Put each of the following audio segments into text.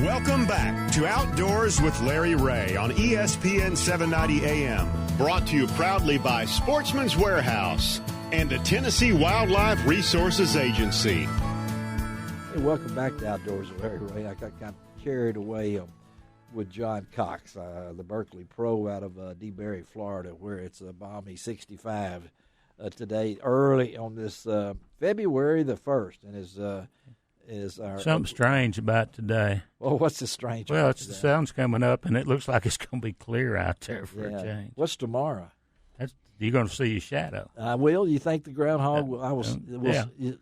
Welcome back to Outdoors with Larry Ray on ESPN 790 AM. Brought to you proudly by Sportsman's Warehouse and the Tennessee Wildlife Resources Agency. Hey, welcome back to Outdoors with Larry Ray. I got kind of carried away with John Cox, the Berkeley pro out of DeBerry, Florida, where it's a balmy 65 today, early on this February the 1st, and is our something strange about today. Well, what's the strange? Well, about the today? sun's coming up, and it looks like it's going to be clear out there for a change. What's tomorrow? You're going to see your shadow. I will. You think the groundhog will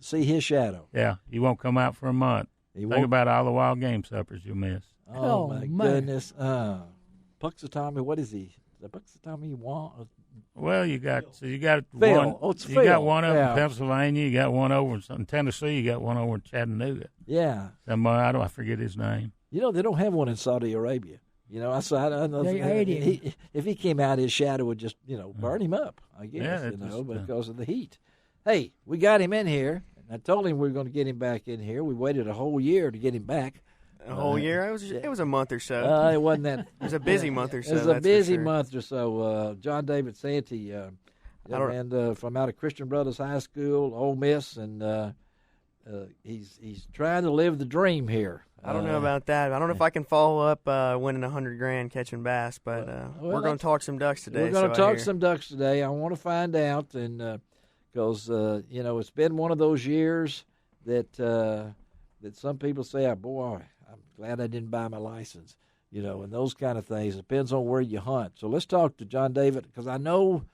see his shadow? Yeah, he won't come out for a month. Think about all the wild game suppers you'll miss. Oh my goodness! Puxatawny, what is he? The Puxatawny you want? Well, you got Phil. one. Oh, it's you Phil. got one up in Pennsylvania. You got one over in Tennessee. You got one over in Chattanooga. Yeah. I forget his name. You know, they don't have one in Saudi Arabia. You know, I know if he came out, his shadow would just burn him up. I guess because of the heat. Hey, we got him in here. I told him we were going to get him back in here. We waited a whole year to get him back. A whole year? It was a month or so. It wasn't that. It was a busy month or so. It was a busy month or so. John David Santi, from out of Christian Brothers High School, Ole Miss, and he's trying to live the dream here. I don't know about that. I don't know if I can follow up winning $100,000 catching bass, but we're going to talk some ducks today. We're going to talk some ducks today. I want to find out, and because it's been one of those years that some people say, "Oh, boy, I'm glad I didn't buy my license," and those kind of things. It depends on where you hunt. So let's talk to John David, because I know.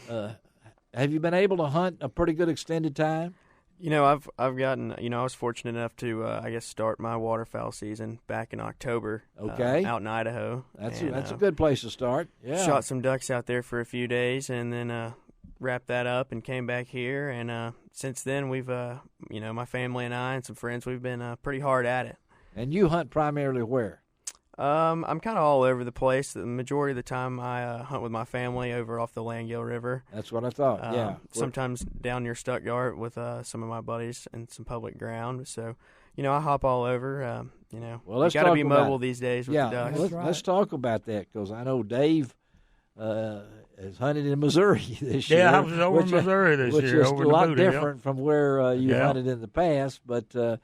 Have you been able to hunt a pretty good extended time? I've gotten. I was fortunate enough to start my waterfowl season back in October. Okay. Out in Idaho. That's a good place to start. Yeah. Shot some ducks out there for a few days, and then wrapped that up and came back here. And since then, we've my family and I and some friends, we've been pretty hard at it. And you hunt primarily where? I'm kind of all over the place. The majority of the time, I hunt with my family over off the Langell River. That's what I thought. Yeah. Sometimes down near Stuttgart with some of my buddies and some public ground. So, I hop all over. Well, you got to be mobile these days with the ducks. Let's talk about that, because I know Dave has hunted in Missouri this year. Yeah, I was over in Missouri this year. Which is over a lot Butte, different from where you hunted in the past, but.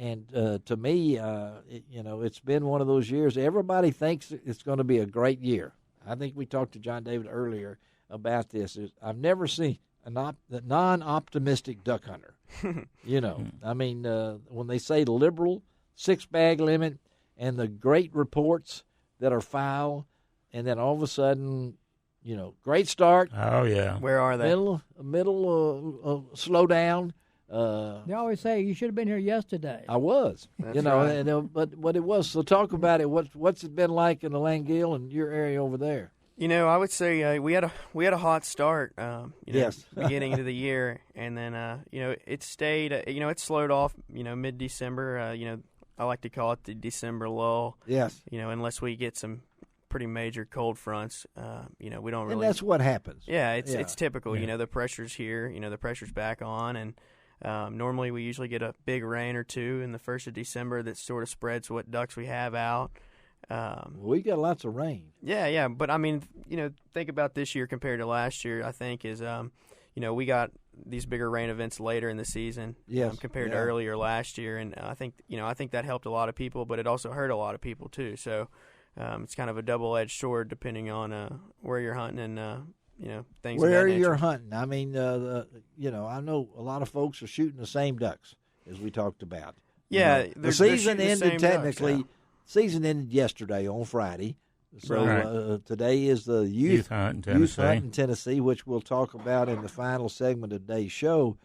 And to me, it's been one of those years. Everybody thinks it's going to be a great year. I think we talked to John David earlier about this. I've never seen a non-optimistic duck hunter. I mean, when they say liberal 6-bag limit and the great reports that are foul, and then all of a sudden, great start. Oh yeah, where are they? Middle, slow down. They always say you should have been here yesterday. I was, That's right. but it was. So talk about it. What's it been like in the Langell and your area over there? I would say we had a hot start. Yes. Beginning of the year, and then it stayed. It slowed off. Mid-December. I like to call it the December lull. Yes. Unless we get some pretty major cold fronts. We don't really. And that's what happens. Yeah, it's typical. The pressure's here. The pressure's back on, and. Normally we usually get a big rain or two in the 1st of December that sort of spreads what ducks we have out. We got lots of rain. Yeah. But, I mean, think about this year compared to last year, I think, is, we got these bigger rain events later in the season compared to earlier last year. And I think that helped a lot of people, but it also hurt a lot of people too. So it's kind of a double-edged sword depending on where you're hunting and things. Where you're hunting. I mean, I know a lot of folks are shooting the same ducks as we talked about. Yeah, the season ended technically. Season ended yesterday on Friday, so today is the youth hunt in Tennessee, which we'll talk about in the final segment of today's show.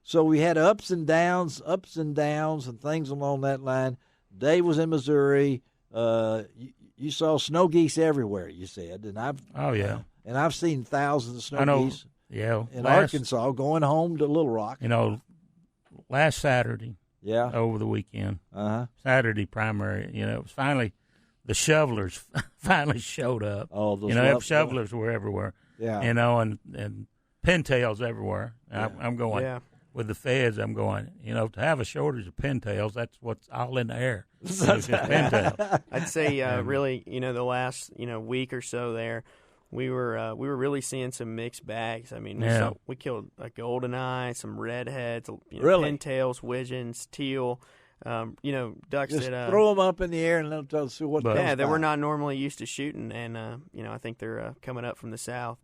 So we had ups and downs, and things along that line. Dave was in Missouri. You saw snow geese everywhere. You said, and and I've seen thousands of snow geese in Arkansas going home to Little Rock. Last Saturday, over the weekend, Saturday primary, it was finally the shovelers finally showed up. Oh, those shovelers were everywhere. Yeah, and pintails everywhere. I'm going. Yeah. with the feds, I'm going, to have a shortage of pintails, that's what's all in the air. It's just pintails. I'd say really, the last week or so there, we were really seeing some mixed bags. I mean, we killed a goldeneye, some redheads, really? Pintails, widgeons, teal. Ducks just that throw them up in the air and let them see what comes that by. we're not normally used to shooting, and I think they're coming up from the south,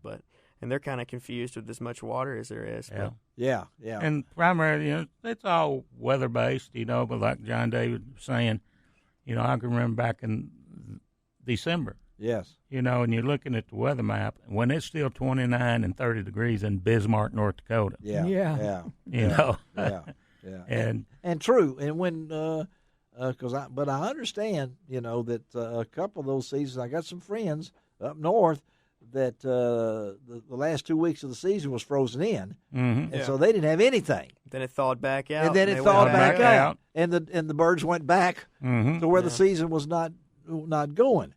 and they're kind of confused with as much water as there is. Yeah. And primarily, it's all weather based, but like John David was saying, I can remember back in December. Yes. And you're looking at the weather map when it's still 29 and 30 degrees in Bismarck, North Dakota. Yeah. And true. And when but I understand, that a couple of those seasons, I got some friends up north that the last 2 weeks of the season was frozen in, and so they didn't have anything. Then it thawed back out, and then it thawed back out, and the birds went back to where the season was not going.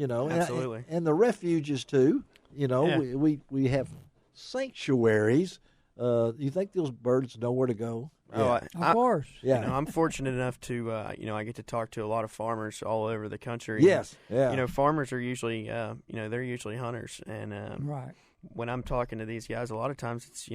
Absolutely. And the refuges too. We have sanctuaries. You think those birds know where to go? Of course. Yeah. I'm fortunate enough to, I get to talk to a lot of farmers all over the country. Yes. Yeah. Farmers are usually, they're usually hunters. And right. When I'm talking to these guys, a lot of times it's,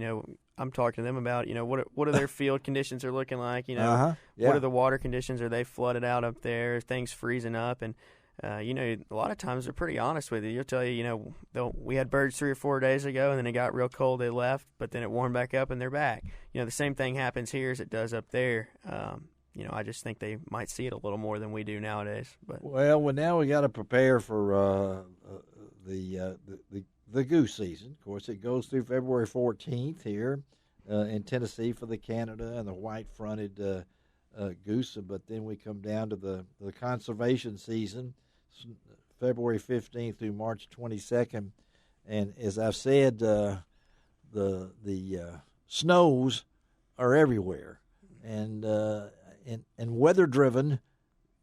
I'm talking to them about, what are their field conditions are looking like? What are the water conditions? Are they flooded out up there? Are things freezing up? And, a lot of times they're pretty honest with you. They'll tell you, we had birds 3 or 4 days ago, and then it got real cold, they left, but then it warmed back up, and they're back. The same thing happens here as it does up there. I just think they might see it a little more than we do nowadays. But well, now we got to prepare for the goose season. Of course, it goes through February 14th here in Tennessee for the Canada and the white-fronted goose, but then we come down to the conservation season, February 15th through March 22nd, and as I've said, the snows are everywhere, and weather driven.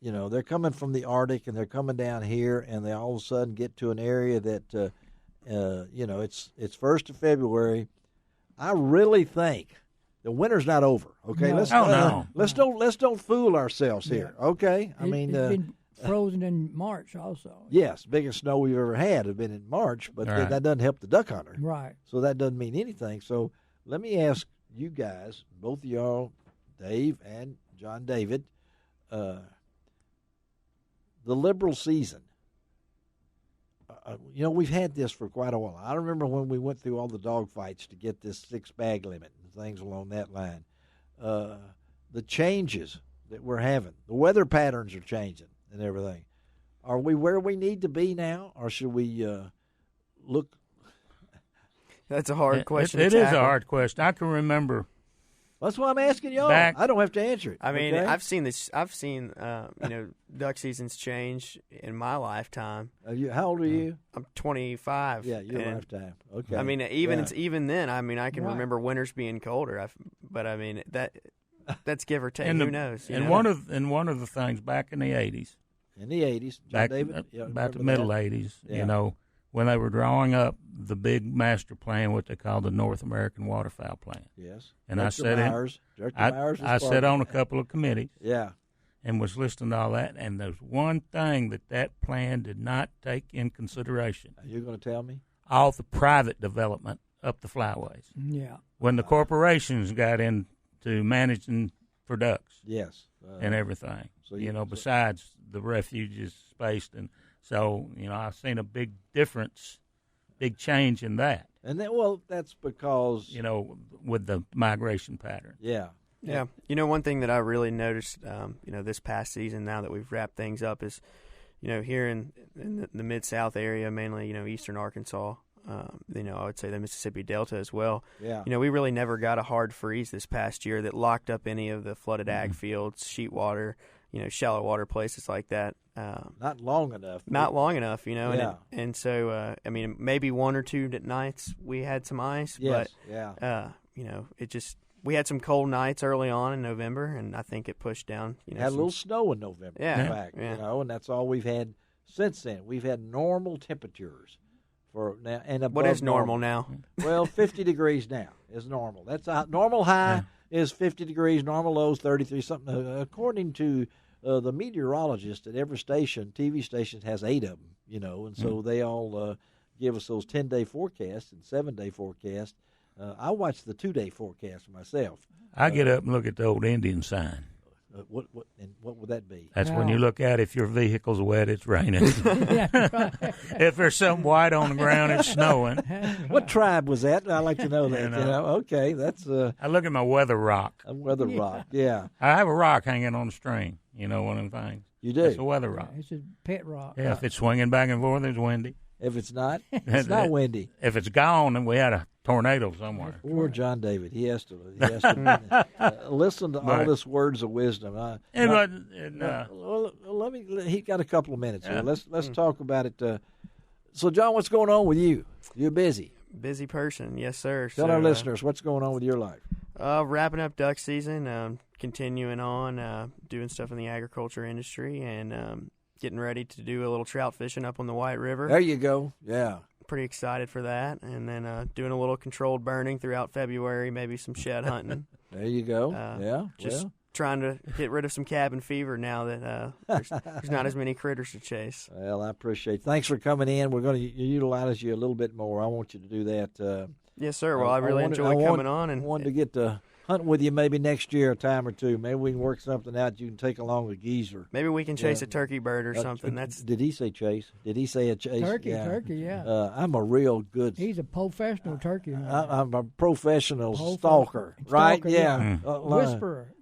They're coming from the Arctic and they're coming down here, and they all of a sudden get to an area that it's 1st of February. I really think the winter's not over. Okay, no. Let's don't fool ourselves here. Okay, it's been frozen in March also. Yes, biggest snow we've ever had has been in March, but that doesn't help the duck hunter. Right. So that doesn't mean anything. So let me ask you guys, both of y'all, Dave and John David, the liberal season. We've had this for quite a while. I remember when we went through all the dog fights to get this 6-bag limit and things along that line. The changes that we're having, the weather patterns are changing and everything. Are we where we need to be now, or should we look? That's a hard question. It is a hard question. I can remember. That's why I'm asking y'all. I don't have to answer it. I mean, okay? I've seen duck seasons change in my lifetime. How old are you? I'm 25. Yeah, your lifetime. Okay. I mean, even then, I mean, I can remember winters being colder. But I mean that's give or take. Who knows? One of the things back in the 80s. In the 80s, John David, about the middle 80s, when they were drawing up the big master plan, what they call the North American Waterfowl Plan. Yes. And I sat on a couple of committees. Yeah. And was listening to all that, and there's one thing that plan did not take in consideration. Are you going to tell me? All the private development up the flyways. Yeah. When the corporations got into managing for ducks. Yes. And everything. So besides the refuges spaced, and so I've seen a big difference, big change in that. And that's because with the migration pattern. Yeah. Yeah. One thing that I really noticed, this past season, now that we've wrapped things up, is, here in the Mid-South area, mainly, eastern Arkansas, I would say the Mississippi Delta as well. Yeah. We really never got a hard freeze this past year that locked up any of the flooded ag fields, sheet water, shallow water places like that. Not long enough. Not long enough, Yeah. And so, maybe 1 or 2 nights we had some ice. Yes. But, it just – we had some cold nights early on in November, and I think it pushed down. Had a little snow in November, in fact, and that's all we've had since then. We've had normal temperatures for now. And above what is normal now? Well, 50 degrees now is normal. That's a normal high is 50 degrees. Normal low is 33 something. According to the meteorologist at every station, TV station has 8 of them. And so they all give us those 10-day forecasts and 7-day forecasts. I watch the 2-day forecast myself. I get up and look at the old Indian sign. What would that be? That's when you look at if your vehicle's wet, it's raining. If there's something white on the ground, it's snowing. What tribe was that? I'd like to know that. Okay, that's. I look at my weather rock. A weather rock, yeah. I have a rock hanging on a string. One of them things. You do. It's a weather rock. It's a pet rock. Yeah, if it's swinging back and forth, it's windy. If it's not, it's not windy. If it's gone, then we had a tornado somewhere. Poor John David. He has to listen to all this words of wisdom. He got a couple of minutes here. Let's talk about it. So, John, what's going on with you? You're busy. Busy person, yes, sir. Tell our listeners what's going on with your life. Wrapping up duck season, continuing on, doing stuff in the agriculture industry, and getting ready to do a little trout fishing up on the White River. There you go. Yeah. Pretty excited for that. And then doing a little controlled burning throughout February, maybe some shed hunting. There you go. Just trying to get rid of some cabin fever now that there's not as many critters to chase. Well, I appreciate it. Thanks for coming in. We're going to utilize you a little bit more. I want you to do that. Yes, sir. Well, I really enjoyed coming on. And wanted to get to hunt with you maybe next year a time or two. Maybe we can work something out. You can take along the geezer. Maybe we can chase a turkey bird or something. Did he say chase? Did he say a chase? Turkey, yeah. I'm a real good. He's a professional turkey hunter. I'm a professional stalker, right? Yeah. Whisperer.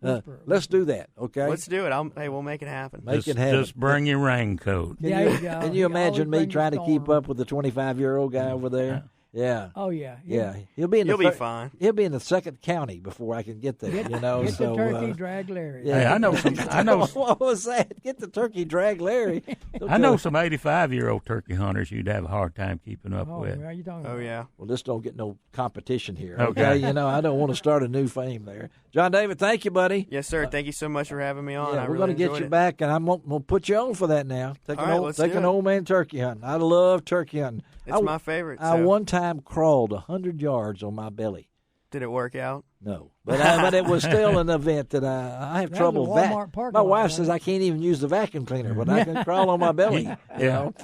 Let's do that, okay? Let's do it. We'll make it happen. Just bring your raincoat. There you go. Can you imagine me trying to keep up with the 25-year-old guy over there? Yeah. Oh yeah. Yeah. He'll be fine. He'll be in the second county before I can get there. Get the turkey drag Larry. Yeah. Hey, I know. What was that? Get the turkey drag Larry. I know some 85-year-old turkey hunters you'd have a hard time keeping up with. Are you talking about? Yeah. Well, this don't get no competition here. Okay. I don't want to start a new fame there. John David, thank you, buddy. Yes, sir. Thank you so much for having me on. We're going to get you back, and I'm going to put you on for that now. Take an old man turkey hunting. I love turkey hunting. It's my favorite. I one time crawled 100 yards on my belly. Did it work out? No, but it was still an event that I have trouble. My wife says I can't even use the vacuum cleaner, but I can crawl on my belly.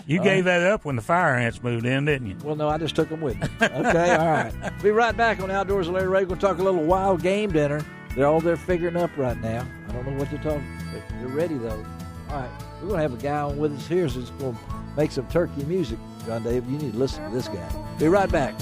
You gave that up when the fire ants moved in, didn't you? Well, no, I just took them with me. Okay, all right. Be right back on Outdoors with Larry Ray. We'll talk a little wild game dinner. They're all there figuring up right now. I don't know what they're talking, but they're ready though. All right, we're gonna have a guy on with us here who's going to make some turkey music. John Dave, you need to listen to this guy. Be right back.